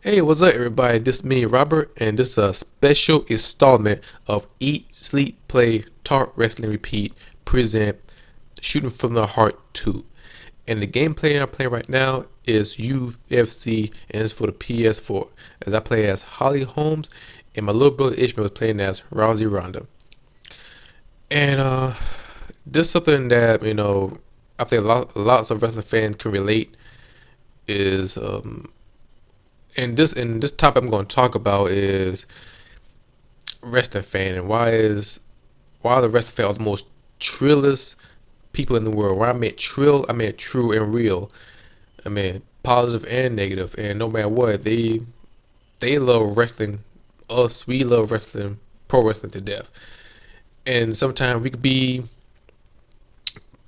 Hey, what's up, everybody? This is me, Robert, and this is a special installment of Eat, Sleep, Play, Talk, Wrestling, Repeat, present Shooting from the Heart 2. And the gameplay I'm playing right now is UFC, and it's for the PS4. As I play as Holly Holmes, and my little brother Ishmael is playing as Rousey Ronda. And this is something that I think lots of wrestling fans can relate. Is and this topic I'm going to talk about is wrestling fan, and why the wrestling fan are the most trillest people in the world. When I meant trill, I meant true and real. I mean positive and negative, and no matter what, they love wrestling. Us, we love wrestling, pro wrestling to death. And sometimes we could be,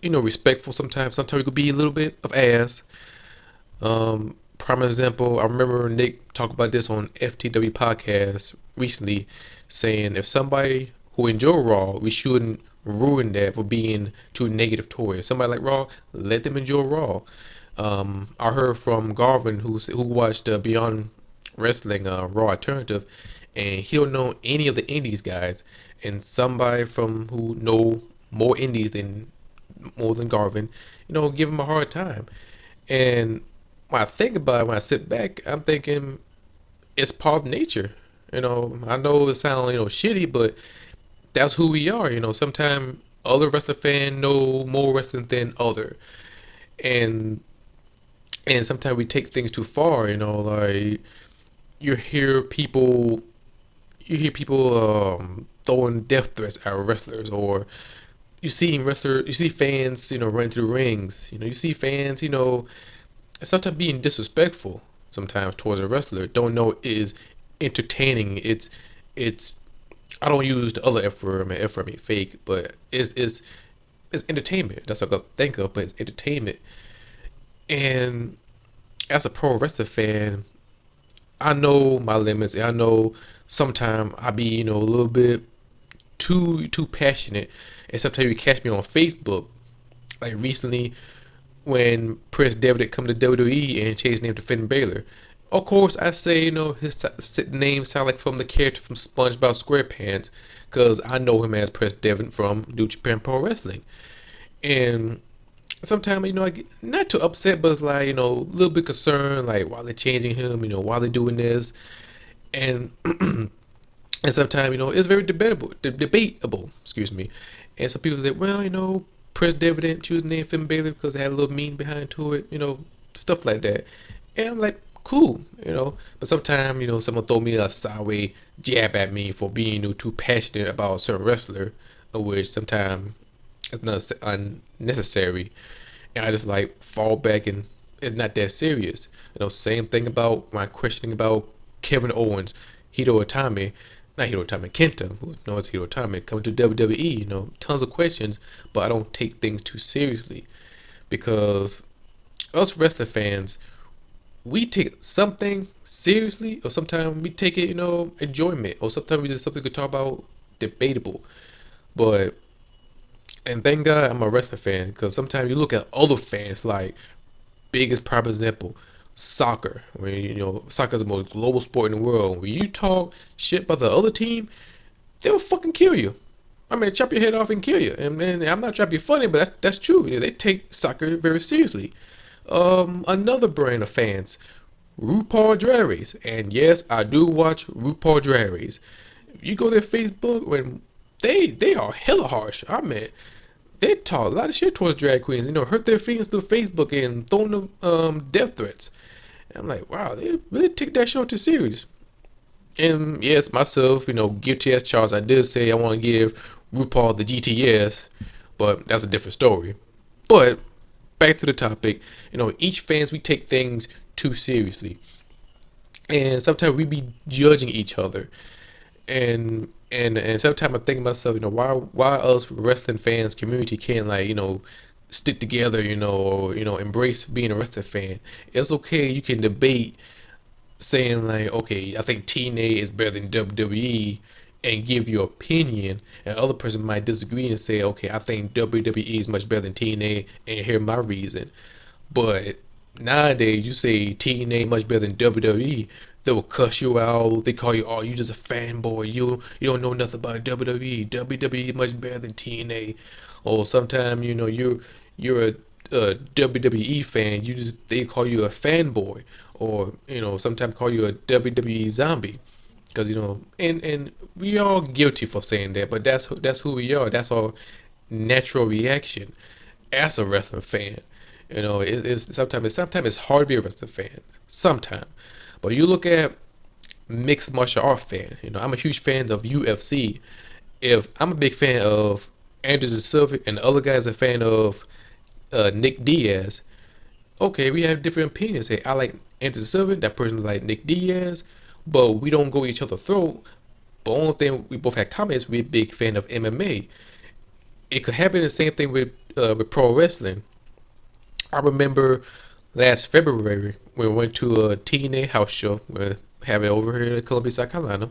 respectful. Sometimes we could be a little bit of ass. Prime example, I remember Nick talked about this on FTW podcast recently, saying if somebody who enjoy Raw, we shouldn't ruin that for being too negative toward it. Somebody like Raw, let them enjoy Raw. I heard from Garvin who watched Beyond Wrestling Raw Alternative, and he don't know any of the Indies guys, and somebody from who know more Indies than more than Garvin, give him a hard time. And when I think about it, when I sit back, I'm thinking it's part of nature. I know it sounds, shitty, but that's who we are. Sometimes other wrestling fans know more wrestling than other, and and sometimes we take things too far. Like you hear people, throwing death threats at wrestlers, or you see fans, run to the rings. You see fans, sometimes being disrespectful sometimes towards a wrestler. Don't know is entertaining. It's I don't use the other F word. I mean F word, I mean fake, but it's entertainment. That's what I think of, but it's entertainment. And as a pro wrestling fan, I know my limits. And I know sometimes I be a little bit too passionate. And sometimes you catch me on Facebook, like recently when Prince Devitt come to WWE and changed his name to Finn Balor. Of course, I say, his name sound like from the character from SpongeBob SquarePants, because I know him as Prince Devitt from New Japan Pro Wrestling. And sometimes, I get not too upset, but it's like, a little bit concerned, like, why they changing him, why they doing this. And and sometimes, it's very debatable, excuse me. And some people say, well, Prince David didn't choose the name Finn Balor because it had a little meaning behind to it, stuff like that. And I'm like, cool, But sometimes, someone throw me a sideways jab at me for being, too passionate about a certain wrestler, of which sometimes it's not unnecessary. And I just like fall back and it's not that serious. Same thing about my questioning about Kevin Owens, Hito Itami, not Hito Itami, Kenta, who knows Hito Itami, coming to WWE. Tons of questions, but I don't take things too seriously because us wrestling fans, we take something seriously, or sometimes we take it, enjoyment, or sometimes we just something we could talk about debatable. But and thank God I'm a wrestling fan because sometimes you look at other fans like biggest prime example, soccer. When soccer is the most global sport in the world. When you talk shit about the other team, they'll fucking kill you. I mean, chop your head off and kill you. And I'm not trying to be funny, but that's true. They take soccer very seriously. Another brand of fans, RuPaul Drag Race, and yes, I do watch RuPaul Drag Race. You go to their Facebook when they are hella harsh. I mean, they talk a lot of shit towards drag queens. Hurt their feelings through Facebook and throwing them death threats. And I'm like, wow, they really take that show too serious. And yes, myself, guilty as charged. I did say I want to give RuPaul the GTS, but that's a different story. But back to the topic, each fans we take things too seriously, and sometimes we be judging each other. And sometimes I think to myself, why us wrestling fans community can't like stick together, or embrace being a wrestling fan. It's okay, you can debate saying like, okay, I think TNA is better than WWE, and give your opinion, and other person might disagree and say, okay, I think WWE is much better than TNA, and hear my reason. But Nowadays, you say TNA much better than WWE, they will cuss you out. They call you, oh, you just a fanboy. You don't know nothing about WWE. WWE much better than TNA. Or sometimes you're a WWE fan. You just they call you a fanboy, or sometimes call you a WWE zombie. Because and we all guilty for saying that, but that's who we are. That's our natural reaction as a wrestling fan. It's sometimes it's hard to be a wrestling fan. Sometimes, but you look at mixed martial art fan. I'm a huge fan of UFC. If I'm a big fan of Anderson Silva and the other guy is a fan of Nick Diaz, okay, we have different opinions. Hey, I like Anderson Silva, that person like Nick Diaz, but we don't go each other's throat. The only thing we both have common is we're a big fan of MMA. It could happen the same thing with pro wrestling. I remember last February when we went to a TNA house show. We have it over here in Columbia, South Carolina.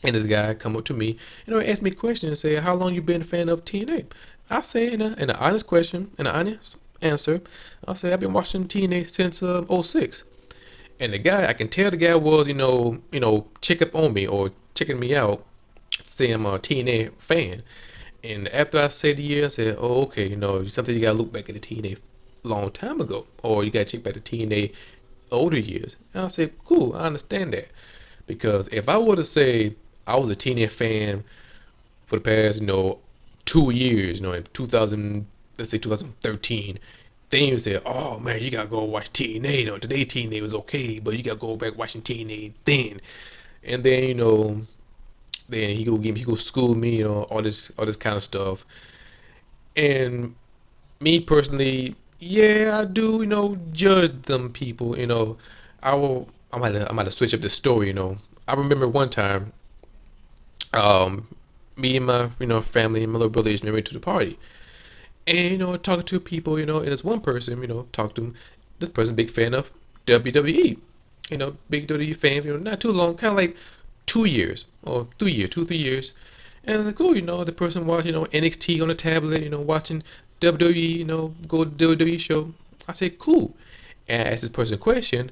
And this guy come up to me, asked me a question and say, "How long you been a fan of TNA?" I say in an honest question, in an honest answer, I say I've been watching TNA since '06. And the guy, I can tell the guy was, check up on me or checking me out, saying I'm a TNA fan. And after I said the year, I said, "Oh, okay, something you gotta look back at the TNA long time ago, or you gotta check back the TNA older years." And I said, "Cool, I understand that." Because if I were to say I was a TNA fan for the past, 2 years, in 2000, let's say 2013, then you say, "Oh man, you gotta go watch TNA. Today TNA was okay, but you gotta go back watching TNA then." And then, then he go school me, all this kind of stuff. And me personally, yeah, I do, judge them people. I'm gonna switch up the story. I remember one time, um, me and my, family and my little brother went to the party, and talking to people, and this one person, talked to him. This person, big fan of WWE, big WWE fan, not too long, kind of like 2 years or 3 years, 2 3 years. And I was like, cool, the person watched, NXT on the tablet, watching WWE, go to WWE show. I said, cool. And I asked this person a question,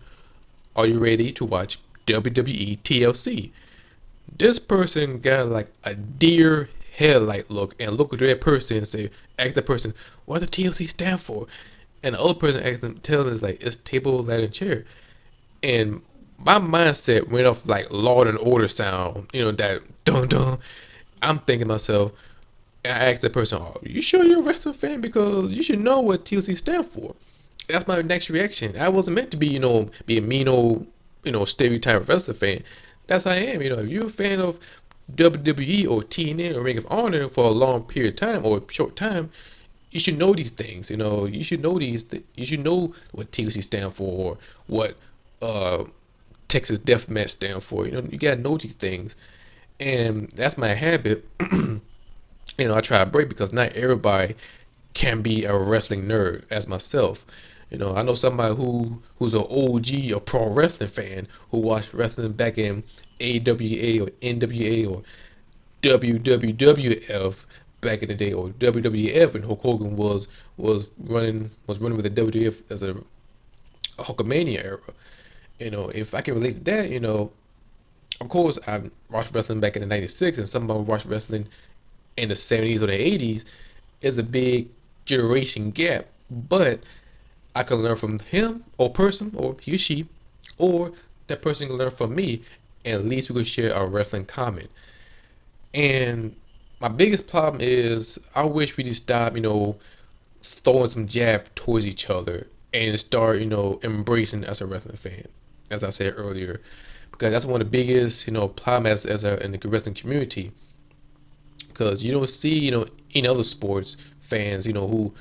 are you ready to watch WWE TLC? This person got like a deer headlight look and look at that person and say, ask the person, what does the TLC stand for? And the other person asked them, tell them, it's like, it's table, ladder, and chair. And my mindset went off like Law and Order sound, that dun dun. I'm thinking to myself, I asked the person, "Oh, you sure you're a wrestling fan? Because you should know what TLC stand for." That's my next reaction. I wasn't meant to be, be a mean old, stereotype wrestling fan. That's how I am. If you're a fan of WWE or TNA or Ring of Honor for a long period of time or a short time, you should know these things. You should know you should know what TLC stand for or what uh Texas Deathmatch stand for. You gotta know these things, and that's my habit. I try to break because not everybody can be a wrestling nerd as myself. I know somebody who's an OG, a pro wrestling fan who watched wrestling back in AWA or NWA or WWF back in the day, or WWF, and Hulk Hogan was running with the WWF as a Hulkamania era. If I can relate to that, of course I watched wrestling back in the '96, and somebody watched wrestling in the '70s or the '80s. Is a big generation gap, but I can learn from him or person or he or she, or that person can learn from me, and at least we can share our wrestling common. And my biggest problem is I wish we just stop, throwing some jab towards each other and start, embracing as a wrestling fan, as I said earlier, because that's one of the biggest, problems in the wrestling community. Because you don't see, in other sports fans, who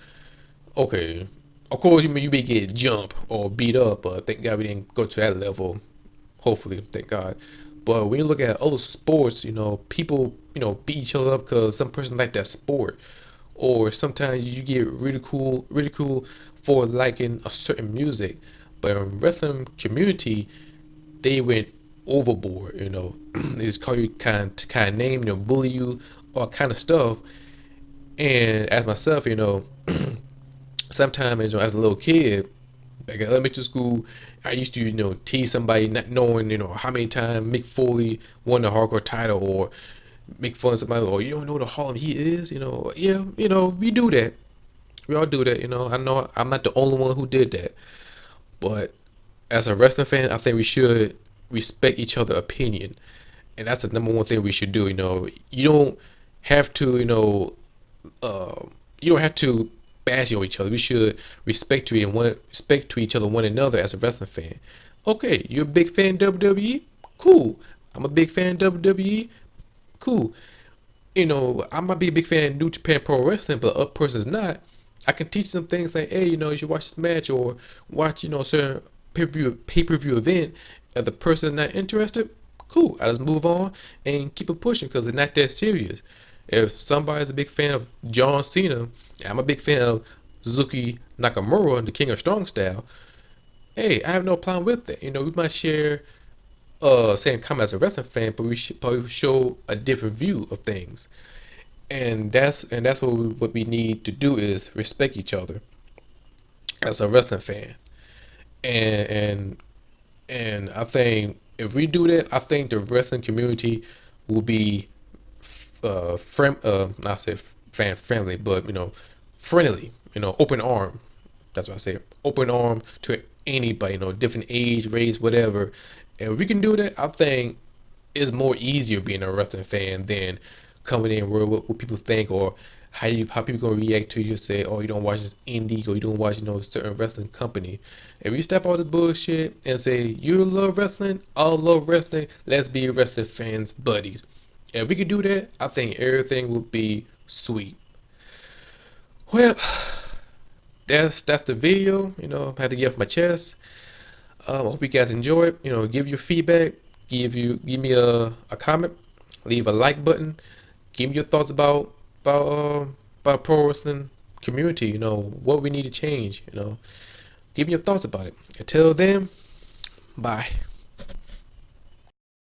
okay, of course you may get jumped or beat up, but thank God we didn't go to that level. Hopefully, thank God. But when you look at other sports, people, beat each other up because some person like that sport, or sometimes you get ridicule for liking a certain music. But in wrestling community, they went overboard. They just call you kind of name, bully you, all kind of stuff. And as myself, sometimes as a little kid, back in elementary school, I used to, tease somebody not knowing, how many times Mick Foley won the hardcore title, or make fun of somebody, or you don't know the Harlem Heat is, yeah, we do that. We all do that, I know I'm not the only one who did that. But as a wrestling fan, I think we should respect each other's opinion. And that's the number one thing we should do, You don't have to, uh, you don't have to bash on each other. We should respect to each other, one another as a wrestling fan. Okay, you're a big fan of WWE? Cool. I'm a big fan of WWE. Cool. I might be a big fan of New Japan Pro Wrestling, but a person's not. I can teach them things like, hey, you should watch this match, or watch, a certain pay-per-view event. If the person's not interested, cool. I just move on and keep it pushing because it's not that serious. If somebody's a big fan of John Cena, I'm a big fan of Suzuki Nakamura, the King of Strong Style. Hey, I have no problem with that. We might share same comment as a wrestling fan, but we should probably show a different view of things. And that's what we need to do is respect each other as a wrestling fan. And and and I think if we do that, I think the wrestling community will be not say fan friendly, but friendly, open arm. That's what I say, open arm to anybody, different age, race, whatever. And if we can do that, I think it's more easier being a wrestling fan than coming in where what people think, or how people gonna react to you. Say, oh, you don't watch this indie, or you don't watch certain wrestling company. If you step out the bullshit and say you love wrestling, I love wrestling, let's be wrestling fans buddies. If we could do that, I think everything would be sweet. Well, that's the video. I had to get off my chest. I hope you guys enjoy it. Give your feedback, give me a comment, leave a like button, give me your thoughts about pro wrestling community. What we need to change. Give me your thoughts about it. Until then, bye.